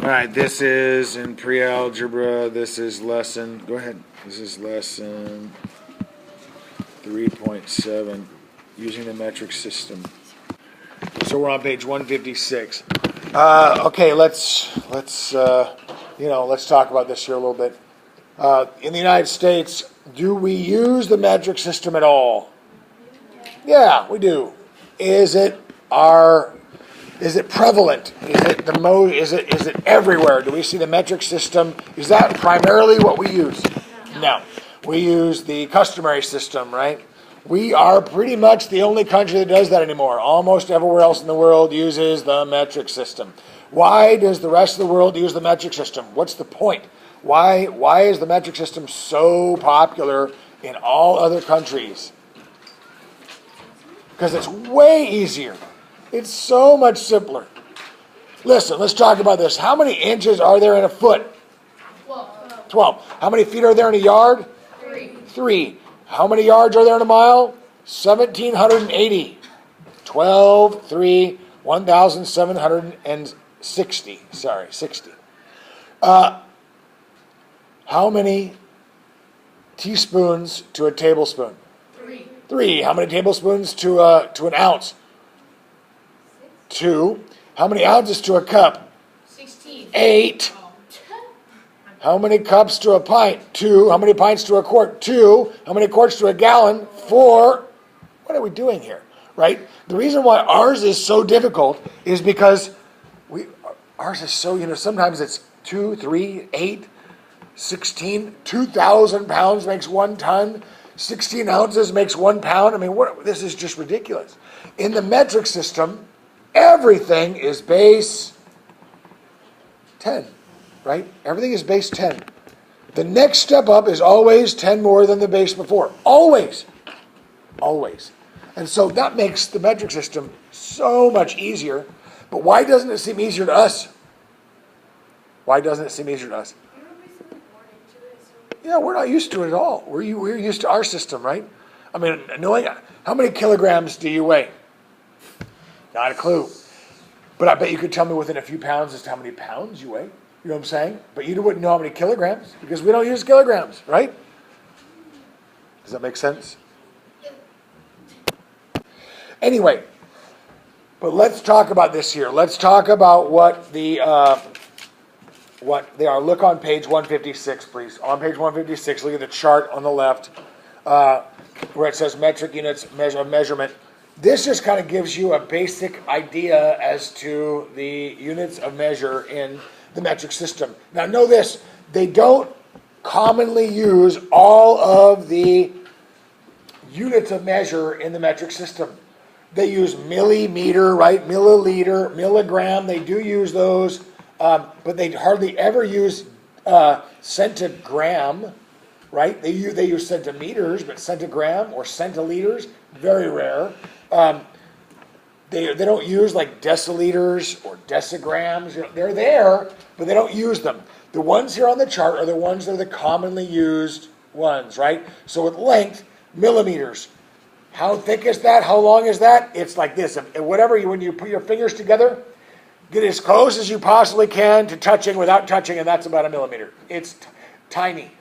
All right, this is in pre-algebra. This is lesson, go ahead. This is lesson 3.7, using the metric system. So we're on page 156. Okay, let's talk about this here a little bit. In the United States, do we use the metric system at all? Yeah, we do. Is it prevalent? Is it everywhere? Do we see the metric system? Is that primarily what we use? No. We use the customary system, right? We are pretty much the only country that does that anymore. Almost everywhere else in the world uses the metric system. Why does the rest of the world use the metric system? What's the point? Why is the metric system so popular in all other countries? Because it's way easier. It's so much simpler. Listen, let's talk about this. How many inches are there in a foot? 12. How many feet are there in a yard? 3. How many yards are there in a mile? 1,780. 12, 3, 1,760. Sorry, 60. How many teaspoons to a tablespoon? 3. How many tablespoons to an ounce? 2. How many ounces to a cup? 16. 8. How many cups to a pint? 2. How many pints to a quart? 2. How many quarts to a gallon? 4. What are we doing here? Right? The reason why ours is so difficult is because ours is so, sometimes it's 2, 3, 8, 16, 2,000 pounds makes 1 ton. 16 ounces makes 1 pound. I mean, this is just ridiculous. In the metric system, everything is base 10, right? Everything is base 10. The next step up is always 10 more than the base before. Always. Always. And so that makes the metric system so much easier. But why doesn't it seem easier to us? Why doesn't it seem easier to us? Yeah, we're not used to it at all. We're used to our system, right? I mean, knowing how many kilograms do you weigh? Not a clue. But I bet you could tell me within a few pounds as to how many pounds you weigh. You know what I'm saying? But you wouldn't know how many kilograms because we don't use kilograms, right? Does that make sense? Anyway, but let's talk about this here. Let's talk about what they are. Look on page 156, please. On page 156, look at the chart on the left where it says metric units of measurement. This just kind of gives you a basic idea as to the units of measure in the metric system. Now know this, they don't commonly use all of the units of measure in the metric system. They use millimeter, right? Milliliter, milligram, they do use those. But they hardly ever use centigram, right? They use centimeters, but centigram or centiliters, very rare. They don't use like deciliters or decigrams. They're there, but they don't use them. The ones here on the chart are the ones that are the commonly used ones, right? So with length, millimeters. How thick is that? How long is that? It's like this. When you put your fingers together, get as close as you possibly can to touching without touching, and that's about a millimeter. It's tiny.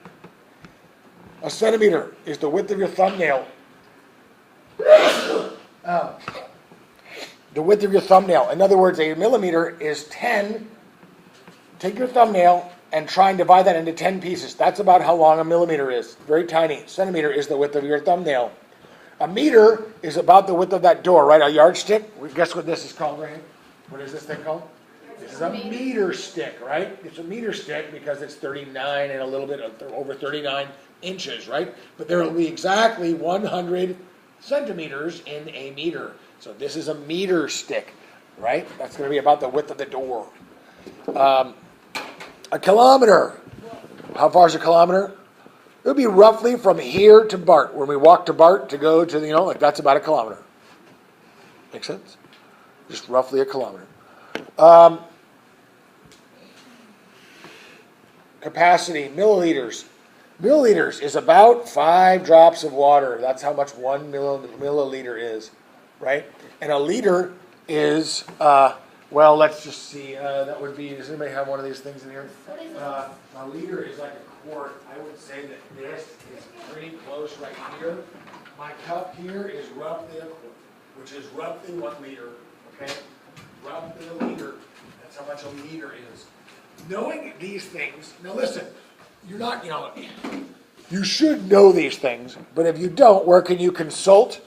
A centimeter is the width of your thumbnail. The width of your thumbnail. In other words, a millimeter is 10. Take your thumbnail and try and divide that into 10 pieces. That's about how long a millimeter is. Very tiny. Centimeter is the width of your thumbnail. A meter is about the width of that door, right? A yardstick. Guess what this is called right here? What is this thing called? This is a meter stick, right? It's a meter stick because it's 39 and a little bit over 39 inches, right? But there will be exactly 100 centimeters in a meter. So this is a meter stick, right? That's going to be about the width of the door. A kilometer. How far is a kilometer? It would be roughly from here to Bart. When we walk to Bart to go to, that's about a kilometer. Make sense? Just roughly a kilometer. Capacity, milliliters. Milliliters is about 5 drops of water. That's how much 1 milliliter is, right? And a liter is Well, let's just see. That would be, does anybody have one of these things in here? A liter is like a quart. I would say that this is pretty close right here. My cup here is roughly a quart, which is roughly 1 liter, okay? Roughly a liter. That's how much a liter is. Knowing these things, now listen, you're not, you should know these things, but if you don't, where can you consult?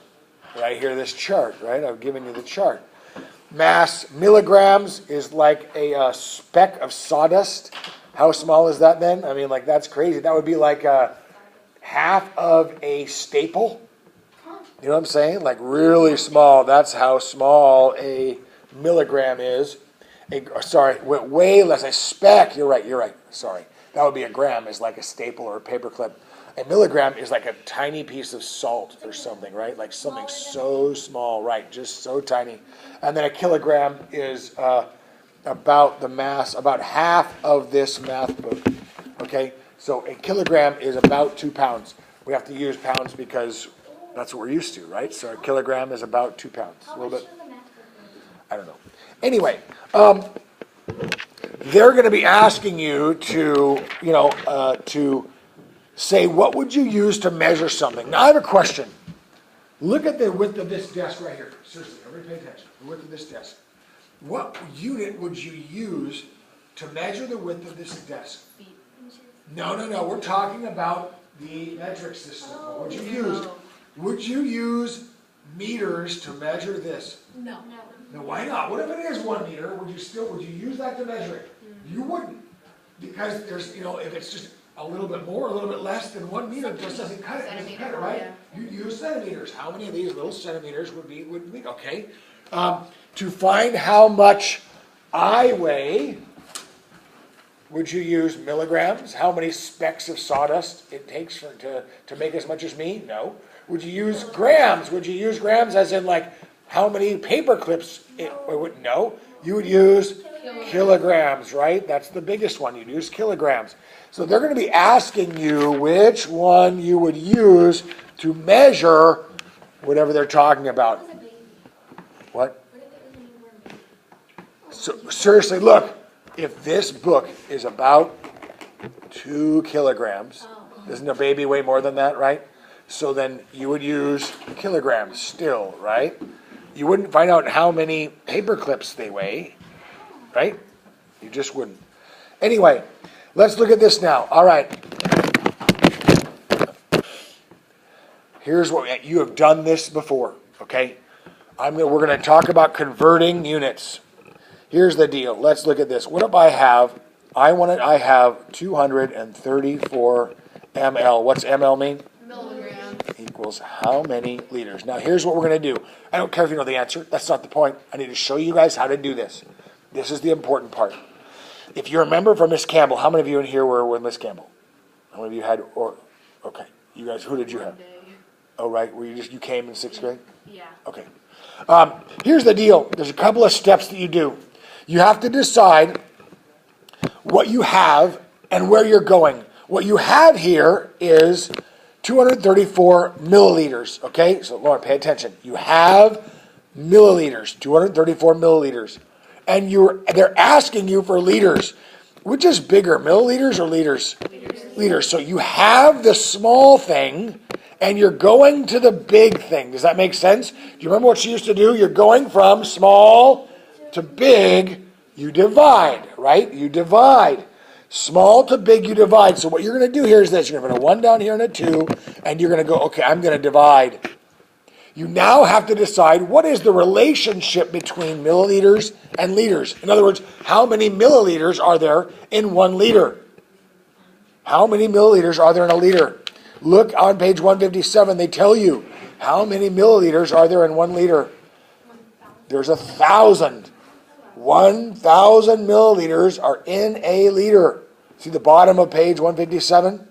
Right here, this chart, right? I've given you the chart. Mass, milligrams is like a speck of sawdust. How small is that then? I mean, like, that's crazy. That would be like half of a staple. You know what I'm saying? Like really small. That's how small a milligram is. Way less. A speck. You're right. Sorry. That would be a gram, is like a staple or a paper clip. A milligram is like a tiny piece of salt or something, right? Like something so small, right? Just so tiny. And then a kilogram is about the mass, about half of this math book. Okay? So a kilogram is about 2 pounds. We have to use pounds because that's what we're used to, right? So a kilogram is about 2 pounds. A little bit. I don't know. Anyway, they're going to be asking you to, to say, what would you use to measure something? Now, I have a question. Look at the width of this desk right here. Seriously, everybody pay attention. The width of this desk. What unit would you use to measure the width of this desk? Feet. No. We're talking about the metric system. What would you use? Would you use meters to measure this? No. Now, why not? What if it is 1 meter? Would you use that to measure it? You wouldn't. Because there's, if it's just a little bit more, a little bit less than 1 meter, it just doesn't cut it. Doesn't cut it, right? Yeah. You use centimeters. How many of these little centimeters would be, okay? To find how much I weigh, would you use milligrams? How many specks of sawdust it takes to make as much as me? No. Would you use grams? Would you use grams as in like how many paper clips? No. You would use kilograms, right? That's the biggest one. You'd use kilograms. So they're going to be asking you which one you would use to measure whatever they're talking about. What? So seriously, look. If this book is about 2 kilograms, doesn't a baby weigh more than that, right? So then you would use kilograms still, right? You wouldn't find out how many paper clips they weigh, right? You just wouldn't. Anyway, let's look at this now. All right. Here's what you have done this before, okay? We're going to talk about converting units. Here's the deal. Let's look at this. What if I have 234 ml. What's ml mean? Milligrams. Equals how many liters? Now here's what we're going to do. I don't care if you know the answer. That's not the point. I need to show you guys how to do this. This is the important part. If you remember from Miss Campbell, how many of you in here were with Miss Campbell? How many of you had, okay. You guys, who did you have? Oh, right. You came in 6th grade? Yeah. Okay. Here's the deal. There's a couple of steps that you do. You have to decide what you have and where you're going. What you have here is 234 milliliters, okay? So, Lauren, pay attention. You have milliliters, 234 milliliters. And they're asking you for liters. Which is bigger, milliliters or liters? Liters. So you have the small thing, and you're going to the big thing. Does that make sense? Do you remember what she used to do? You're going from small to big, you divide, right? You divide. Small to big, you divide. So what you're going to do here is this. You're going to put a 1 down here and a 2, and you're going to go, okay, I'm going to divide. You now have to decide what is the relationship between milliliters and liters. In other words, how many milliliters are there in 1 liter? How many milliliters are there in a liter? Look on page 157. They tell you how many milliliters are there in 1 liter. There's 1,000. 1,000 milliliters are in a liter. See the bottom of page 157?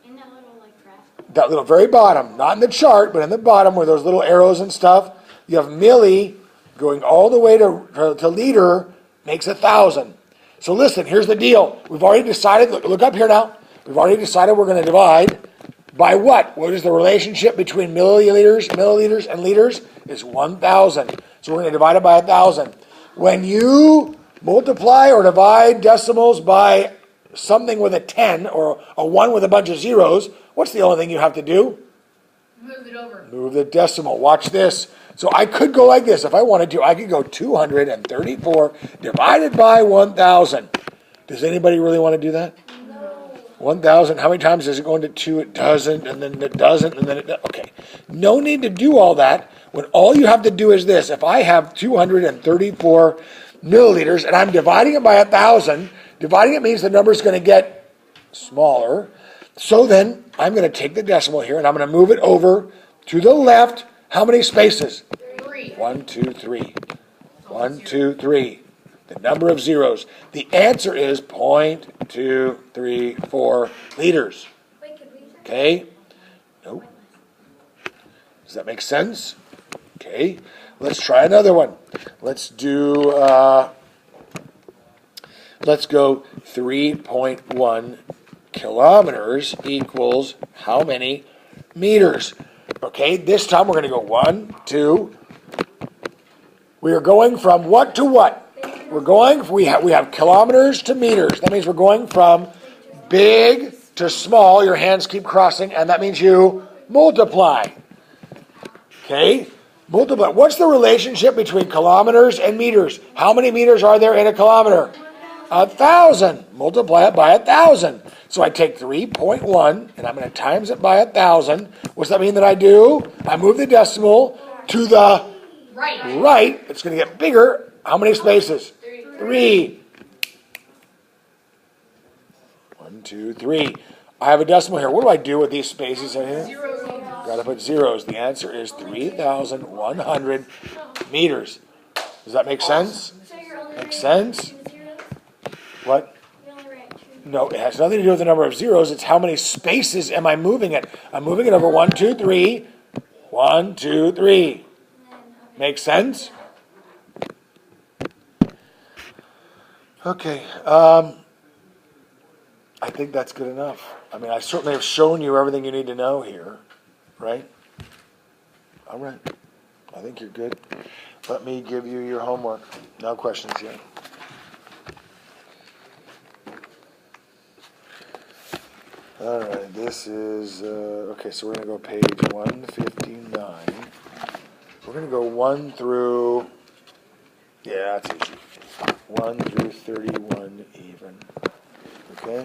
In that little graph? That little very bottom, not in the chart, but in the bottom where those little arrows and stuff, you have milli going all the way to liter makes 1,000. So listen, here's the deal. We've already decided, look up here now. We've already decided we're going to divide by what? What is the relationship between milliliters, and liters? Is 1,000. So we're going to divide it by 1,000. When you multiply or divide decimals by something with a 10 or a 1 with a bunch of zeros, what's the only thing you have to do? Move it over. Move the decimal. Watch this. So I could go like this. If I wanted to, I could go 234 divided by 1,000. Does anybody really want to do that? No. 1,000. How many times does it go into 2? It doesn't, and then it doesn't, and then it does. Okay. No need to do all that when all you have to do is this. If I have 234 milliliters and I'm dividing it by 1,000, dividing it means the number is going to get smaller. So then I'm going to take the decimal here and I'm going to move it over to the left. How many spaces? 3. 1, 2, 3. 1, 2, 3. The number of zeros. The answer is 0.234 liters. Okay? Nope. Does that make sense? Okay. Let's try another one. Let's do, let's go 3.1 kilometers equals how many meters? Okay, this time we're going to go 1, 2. We are going from what to what? We're going, we have kilometers to meters. That means we're going from big to small. Your hands keep crossing, and that means you multiply. Okay, multiply. What's the relationship between kilometers and meters? How many meters are there in a kilometer? 1,000. Multiply it by 1,000. So I take 3.1 and I'm going to times it by 1,000. What's that mean that I do? I move the decimal to the right. It's going to get bigger. How many spaces? 3. 1, 2, 3. I have a decimal here. What do I do with these spaces in here? Got to put zeros. The answer is 3,100 meters. Does that make sense? Make sense? What? No, it has nothing to do with the number of zeros. It's how many spaces am I moving it. I'm moving it over 1, 2, 3. 1, 2, 3. Make sense? Okay. I think that's good enough. I mean, I certainly have shown you everything you need to know here, right? All right. I think you're good. Let me give you your homework. No questions yet. All right, this is, okay, so we're going to go page 159. We're going to go 1 through, yeah, that's easy. 1 through 31 even. Okay?